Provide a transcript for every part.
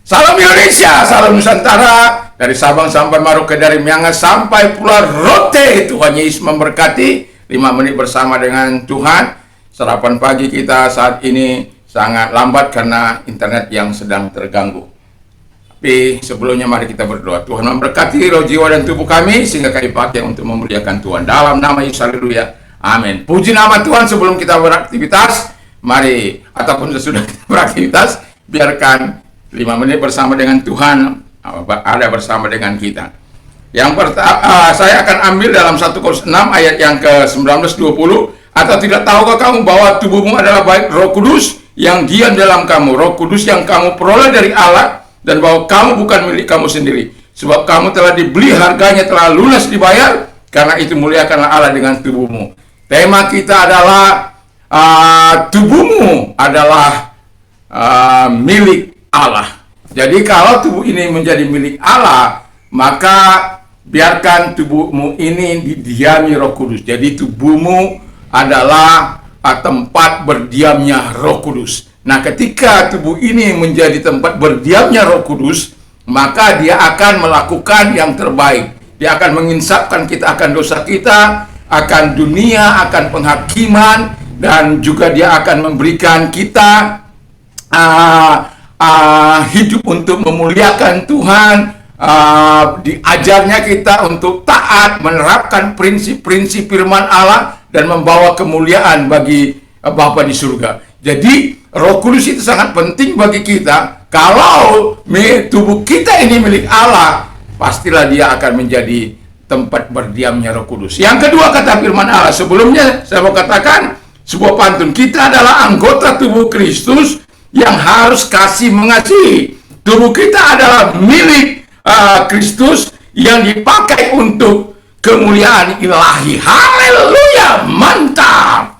Salam Indonesia, salam Nusantara, dari Sabang sampai Merauke, dari Miangas sampai Pulau Rote. Tuhan Yesus memberkati. 5 menit bersama dengan Tuhan. Sarapan pagi kita saat ini sangat lambat karena internet yang sedang terganggu. Tapi sebelumnya mari kita berdoa. Tuhan memberkati roh, jiwa, dan tubuh kami sehingga kami pakai untuk memuliakan Tuhan. Dalam nama Yesus, haleluya. Amin. Puji nama Tuhan. Sebelum kita beraktivitas, mari, ataupun sesudah kita beraktivitas, biarkan 5 menit bersama dengan Tuhan ada bersama dengan kita. Yang pertama, saya akan ambil dalam 1 Korintus 6 ayat yang ke-19-20. Atau tidak tahukah kamu bahwa tubuhmu adalah bait Roh Kudus yang diam dalam kamu, Roh Kudus yang kamu peroleh dari Allah, dan bahwa kamu bukan milik kamu sendiri, sebab kamu telah dibeli, harganya telah lunas dibayar. Karena itu muliakanlah Allah dengan tubuhmu. Tema kita adalah tubuhmu adalah milik Allah. Jadi kalau tubuh ini menjadi milik Allah, maka biarkan tubuhmu ini didiami Roh Kudus. Jadi tubuhmu adalah tempat berdiamnya Roh Kudus. Nah, ketika tubuh ini menjadi tempat berdiamnya Roh Kudus, maka dia akan melakukan yang terbaik. Dia akan menginsafkan kita akan dosa kita, akan dunia, akan penghakiman, dan juga dia akan memberikan kita hidup untuk memuliakan Tuhan. Diajarnya kita untuk taat, menerapkan prinsip-prinsip firman Allah, dan membawa kemuliaan bagi Bapa di surga. Jadi Roh Kudus itu sangat penting bagi kita. Kalau tubuh kita ini milik Allah, pastilah dia akan menjadi tempat berdiamnya Roh Kudus. Yang kedua, kata firman Allah, sebelumnya saya mau katakan sebuah pantun. Kita adalah anggota tubuh Kristus yang harus kasih mengasihi. Tubuh kita adalah milik Kristus yang dipakai untuk kemuliaan ilahi. Haleluya, mantap.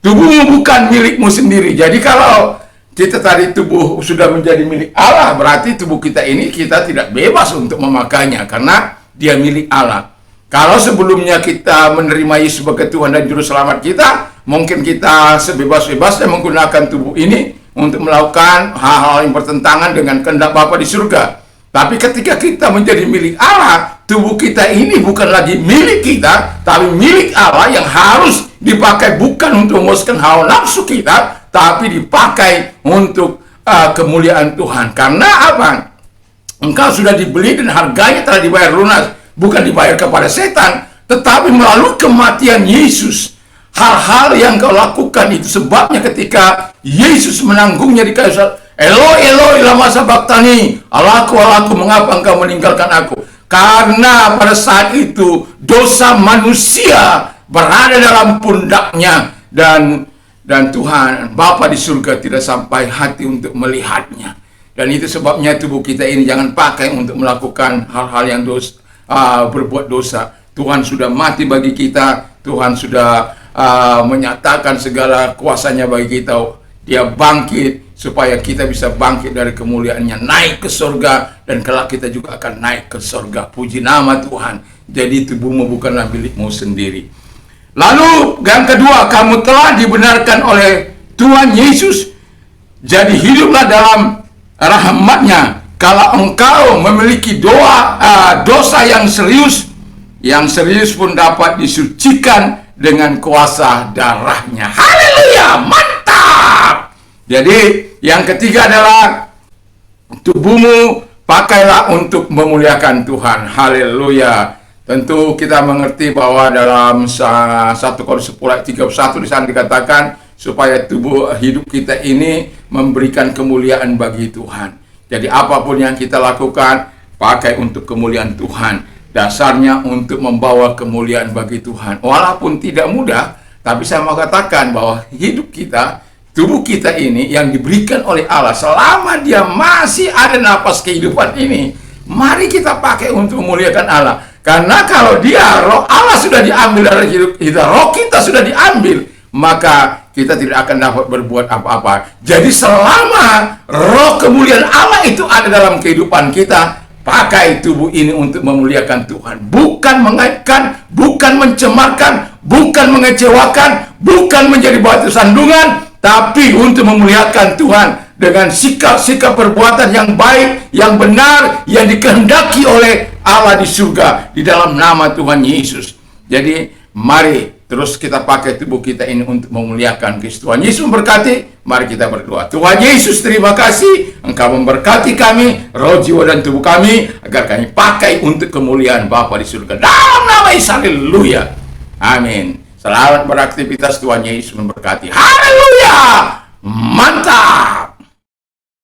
Tubuhmu bukan milikmu sendiri. Jadi kalau kita tadi tubuh sudah menjadi milik Allah, berarti tubuh kita ini kita tidak bebas untuk memakainya karena dia milik Allah. Kalau sebelumnya kita menerima Yesus sebagai Tuhan dan Juru Selamat kita, mungkin kita sebebas-bebasnya menggunakan tubuh ini untuk melakukan hal-hal yang bertentangan dengan kehendak Bapa di surga. Tapi ketika kita menjadi milik Allah, tubuh kita ini bukan lagi milik kita, tapi milik Allah yang harus dipakai bukan untuk memuaskan hawa nafsu kita, tapi dipakai untuk kemuliaan Tuhan. Karena apa? Engkau sudah dibeli dan harganya telah dibayar lunas. Bukan dibayar kepada setan, tetapi melalui kematian Yesus. Hal-hal yang kau lakukan itu sebabnya ketika Yesus menanggungnya di kayu salib, Eloi, Eloi, lama sabachthani, Allahku, Allahku, mengapa engkau meninggalkan aku? Karena pada saat itu dosa manusia berada dalam pundaknya, dan Tuhan Bapa di surga tidak sampai hati untuk melihatnya. Dan itu sebabnya tubuh kita ini jangan pakai untuk melakukan hal-hal yang berbuat dosa. Tuhan sudah mati bagi kita. Tuhan sudah menyatakan segala kuasanya bagi kita. Dia bangkit supaya kita bisa bangkit dari kemuliaannya, naik ke surga, dan kelak kita juga akan naik ke surga. Puji nama Tuhan. Jadi tubuhmu bukanlah milikmu sendiri. Lalu yang kedua, kamu telah dibenarkan oleh Tuhan Yesus, jadi hiduplah dalam rahmat-Nya. Kalau engkau memiliki dosa yang serius pun dapat disucikan dengan kuasa darah-Nya. Haleluya, mantap. Jadi yang ketiga adalah tubuhmu pakailah untuk memuliakan Tuhan. Haleluya. Tentu kita mengerti bahwa dalam 1 Korintus 10 ayat 31 di sana dikatakan supaya tubuh hidup kita ini memberikan kemuliaan bagi Tuhan. Jadi apapun yang kita lakukan, pakai untuk kemuliaan Tuhan. Dasarnya untuk membawa kemuliaan bagi Tuhan. Walaupun tidak mudah, tapi saya mau katakan bahwa hidup kita, tubuh kita ini yang diberikan oleh Allah, selama dia masih ada napas kehidupan ini, mari kita pakai untuk memuliakan Allah. Karena kalau roh Allah sudah diambil dari hidup kita, roh kita sudah diambil, maka kita tidak akan dapat berbuat apa-apa. Jadi selama roh kemuliaan Allah itu ada dalam kehidupan kita, pakai tubuh ini untuk memuliakan Tuhan. Bukan mengaibkan, bukan mencemarkan, bukan mengecewakan, bukan menjadi batu sandungan, tapi untuk memuliakan Tuhan. dengan sikap-sikap perbuatan yang baik, yang benar, yang dikehendaki oleh Allah di surga di dalam nama Tuhan Yesus. Jadi mari terus kita pakai tubuh kita ini untuk memuliakan Kristus. Tuhan Yesus memberkati. Mari kita berdoa. Tuhan Yesus, terima kasih Engkau memberkati kami, roh, jiwa, dan tubuh kami, agar kami pakai untuk kemuliaan Bapa di surga. Dalam nama Yesus, haleluya. Amin. Selamat beraktivitas, Tuhan Yesus memberkati. Haleluya. Mantap.